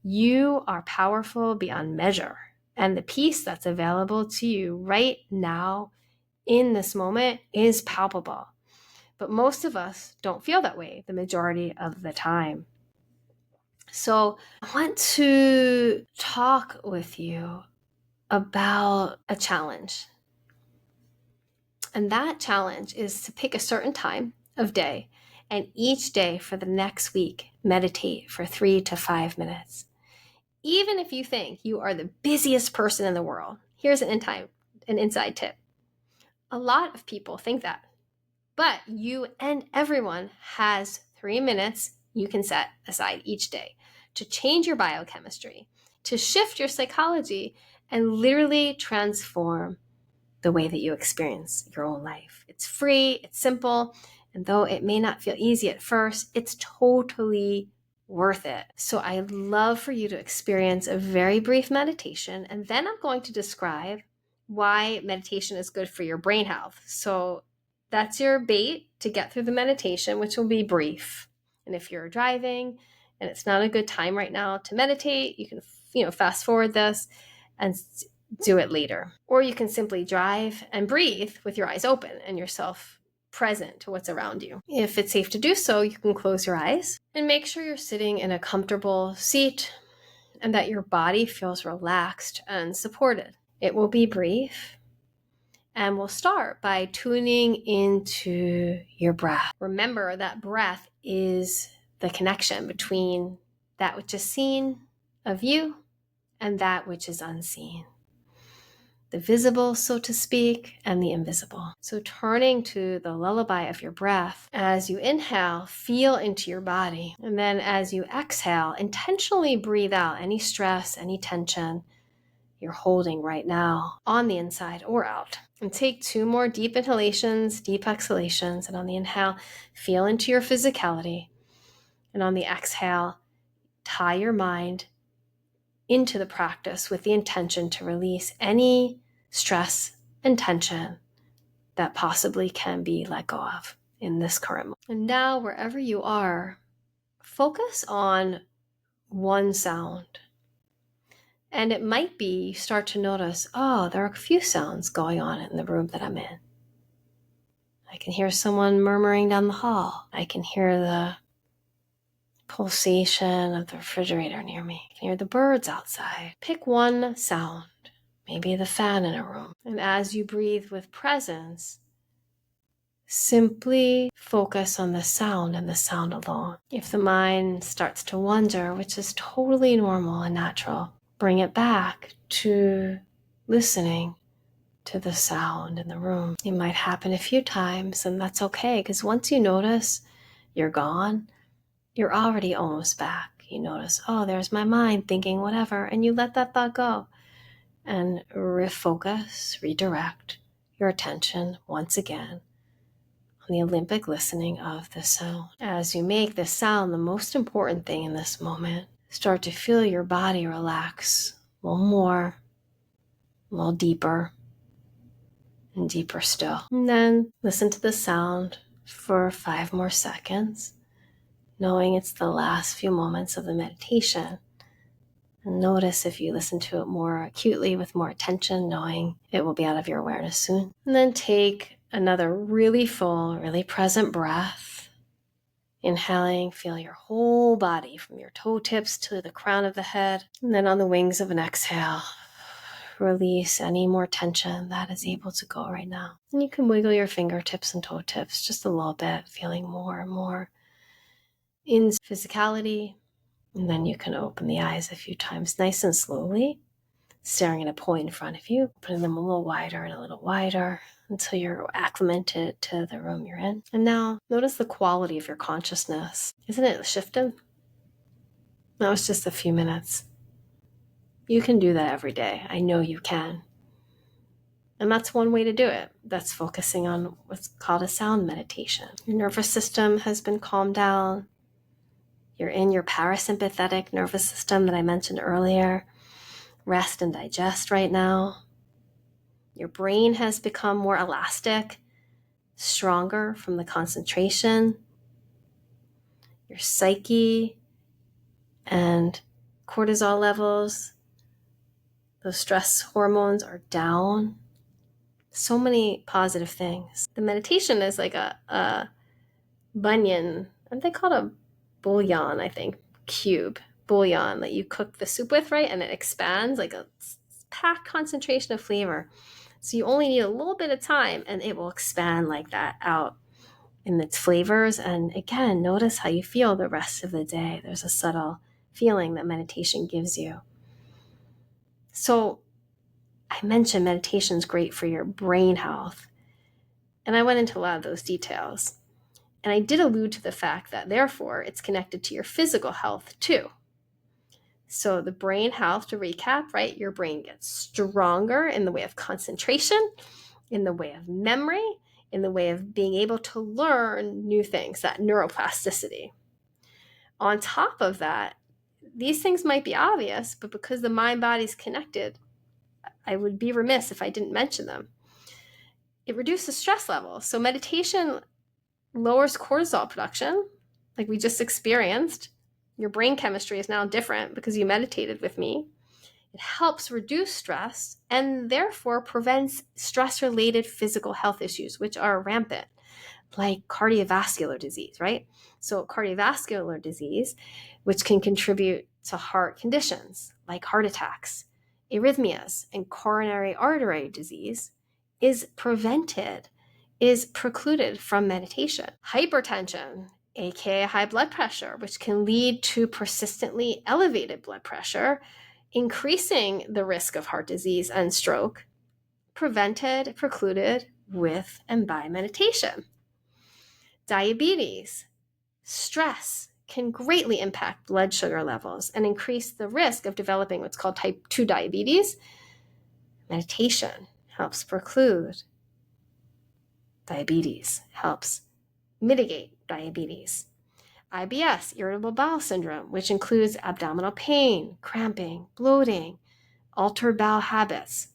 You are powerful beyond measure, and the peace that's available to you right now in this moment is palpable. But most of us don't feel that way the majority of the time. So I want to talk with you about a challenge. And that challenge is to pick a certain time of day, and each day for the next week, meditate for 3 to 5 minutes. Even if you think you are the busiest person in the world, here's an inside tip. A lot of people think that, but you and everyone has 3 minutes you can set aside each day to change your biochemistry, to shift your psychology, and literally transform the way that you experience your own life. It's free, it's simple, and though it may not feel easy at first, it's totally worth it. So I'd love for you to experience a very brief meditation, and then I'm going to describe why meditation is good for your brain health. So that's your bait to get through the meditation, which will be brief. And if you're driving and it's not a good time right now to meditate, you can fast forward this and do it later. Or you can simply drive and breathe with your eyes open and yourself present to what's around you. If it's safe to do so, you can close your eyes and make sure you're sitting in a comfortable seat and that your body feels relaxed and supported. It will be brief, and we'll start by tuning into your breath. Remember that breath is the connection between that which is seen of you and that which is unseen. The visible, so to speak, and the invisible. So turning to the lullaby of your breath, as you inhale, feel into your body. And then as you exhale, intentionally breathe out any stress, any tension you're holding right now on the inside or out. And take 2 more deep inhalations, deep exhalations. And on the inhale, feel into your physicality. And on the exhale, tie your mind into the practice with the intention to release any stress and tension that possibly can be let go of in this current moment. And now, wherever you are, focus on one sound. And it might be you start to notice, oh, there are a few sounds going on in the room that I'm in. I can hear someone murmuring down the hall. I can hear the pulsation of the refrigerator near me. I can hear the birds outside. Pick one sound, maybe the fan in a room. And as you breathe with presence, simply focus on the sound and the sound alone. If the mind starts to wander, which is totally normal and natural, bring it back to listening to the sound in the room. It might happen a few times, and that's okay, because once you notice you're gone, you're already almost back. You notice, oh, there's my mind thinking whatever, and you let that thought go and refocus, redirect your attention once again on the Olympic listening of the sound. As you make the sound the most important thing in this moment, start to feel your body relax a little more, a little deeper, and deeper still. And then listen to the sound for 5 more seconds, knowing it's the last few moments of the meditation. And notice if you listen to it more acutely with more attention, knowing it will be out of your awareness soon. And then take another really full, really present breath. Inhaling, feel your whole body from your toe tips to the crown of the head. And then on the wings of an exhale, release any more tension that is able to go right now. And you can wiggle your fingertips and toe tips just a little bit, feeling more and more in physicality. And then you can open the eyes a few times, nice and slowly. staring at a point in front of you, putting them a little wider and a little wider until you're acclimated to the room you're in. And now notice the quality of your consciousness. Isn't it shifted? That was just a few minutes. You can do that every day. I know you can. And that's one way to do it. That's focusing on what's called a sound meditation. Your nervous system has been calmed down. You're in your parasympathetic nervous system that I mentioned earlier. Rest and digest right now. Your brain has become more elastic, stronger from the concentration. Your psyche and cortisol levels, those stress hormones are down. So many positive things. The meditation is like a bunion, and they call it a bouillon, I think, cube, bouillon that you cook the soup with, right? And it expands like a packed concentration of flavor. So you only need a little bit of time and it will expand like that out in its flavors. And again, notice how you feel the rest of the day. There's a subtle feeling that meditation gives you. So I mentioned meditation is great for your brain health. And I went into a lot of those details. And I did allude to the fact that therefore it's connected to your physical health too. So the brain health, to recap, right? Your brain gets stronger in the way of concentration, in the way of memory, in the way of being able to learn new things, that neuroplasticity. On top of that, these things might be obvious, but because the mind-body's connected, I would be remiss if I didn't mention them. It reduces stress levels. So meditation lowers cortisol production, like we just experienced. Your brain chemistry is now different because you meditated with me. It helps reduce stress and therefore prevents stress-related physical health issues, which are rampant, like cardiovascular disease, right? So cardiovascular disease, which can contribute to heart conditions like heart attacks, arrhythmias, and coronary artery disease, is prevented, is precluded from meditation. Hypertension, aka high blood pressure, which can lead to persistently elevated blood pressure, increasing the risk of heart disease and stroke, prevented, precluded with and by meditation. Diabetes, stress can greatly impact blood sugar levels and increase the risk of developing what's called type 2 diabetes. Meditation helps preclude diabetes, helps mitigate diabetes. IBS, irritable bowel syndrome, which includes abdominal pain, cramping, bloating, altered bowel habits,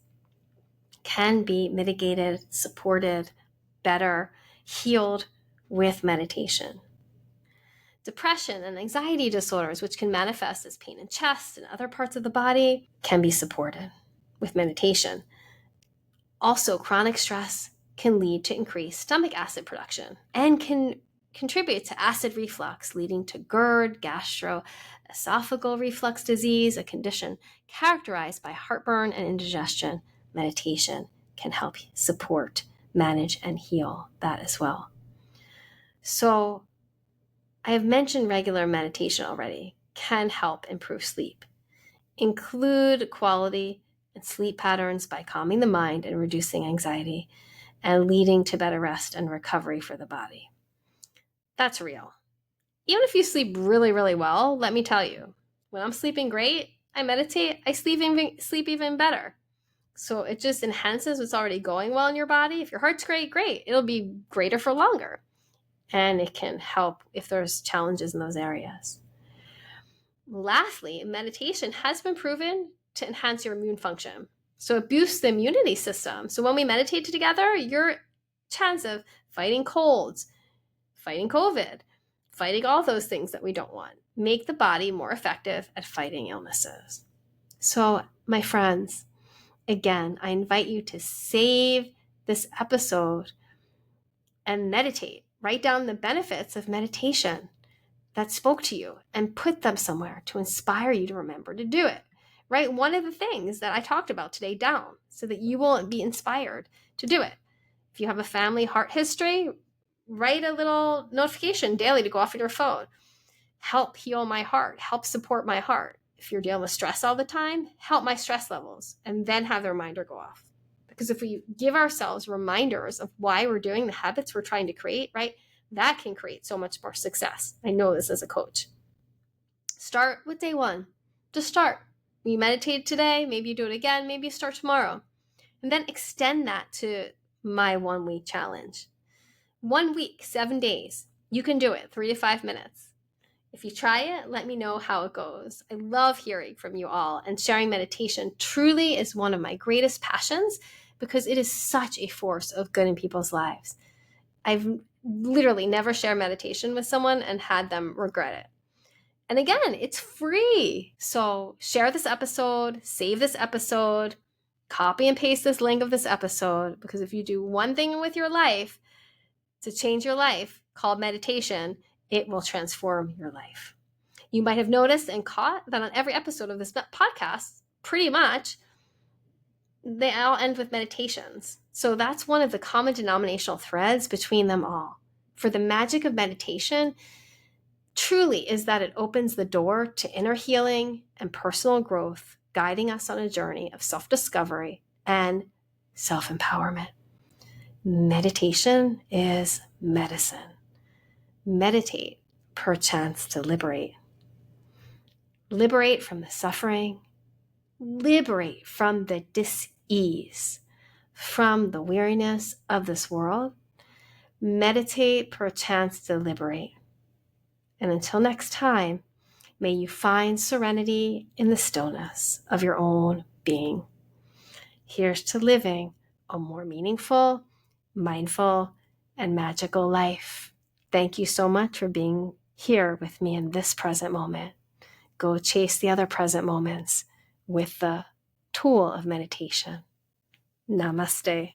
can be mitigated, supported, better, healed with meditation. Depression and anxiety disorders, which can manifest as pain in chest and other parts of the body, can be supported with meditation. Also, chronic stress can lead to increased stomach acid production and can contribute to acid reflux, leading to GERD, gastroesophageal reflux disease, a condition characterized by heartburn and indigestion. Meditation can help support, manage, and heal that as well. So I have mentioned regular meditation already can help improve sleep. Include quality and sleep patterns by calming the mind and reducing anxiety and leading to better rest and recovery for the body. That's real. Even if you sleep really, really well, let me tell you, when I'm sleeping great, I meditate, I sleep even better. So it just enhances what's already going well in your body. If your heart's great, great. It'll be greater for longer. And it can help if there's challenges in those areas. Lastly, meditation has been proven to enhance your immune function. So it boosts the immunity system. So when we meditate together, your chance of fighting colds, fighting COVID, fighting all those things that we don't want, make the body more effective at fighting illnesses. So my friends, again, I invite you to save this episode and meditate. Write down the benefits of meditation that spoke to you and put them somewhere to inspire you to remember to do it. Write one of the things that I talked about today down so that you will be inspired to do it. If you have a family heart history, write a little notification daily to go off on your phone. Help heal my heart. Help support my heart. if you're dealing with stress all the time, help my stress levels, and then have the reminder go off. Because if we give ourselves reminders of why we're doing the habits we're trying to create, right, that can create so much more success. I know this as a coach. Start with day one. Just start. You meditate today, maybe you do it again, maybe you start tomorrow. And then extend that to my 1 week challenge. 1 week, 7 days. You can do it, 3 to 5 minutes. If you try it, let me know how it goes. I love hearing from you all, and sharing meditation truly is one of my greatest passions because it is such a force of good in people's lives. I've literally never shared meditation with someone and had them regret it. And again, it's free. So share this episode, save this episode, copy and paste this link of this episode, because if you do one thing with your life to change your life called meditation, it will transform your life. You might have noticed and caught that on every episode of this podcast, pretty much, they all end with meditations. So that's one of the common denominational threads between them all. For the magic of meditation truly is that it opens the door to inner healing and personal growth, guiding us on a journey of self-discovery and self-empowerment. Meditation is medicine. Meditate, perchance to liberate. Liberate from the suffering. Liberate from the dis-ease, from the weariness of this world. Meditate, perchance to liberate. And until next time, may you find serenity in the stillness of your own being. Here's to living a more meaningful, mindful, and magical life. Thank you so much for being here with me in this present moment. Go chase the other present moments with the tool of meditation. Namaste.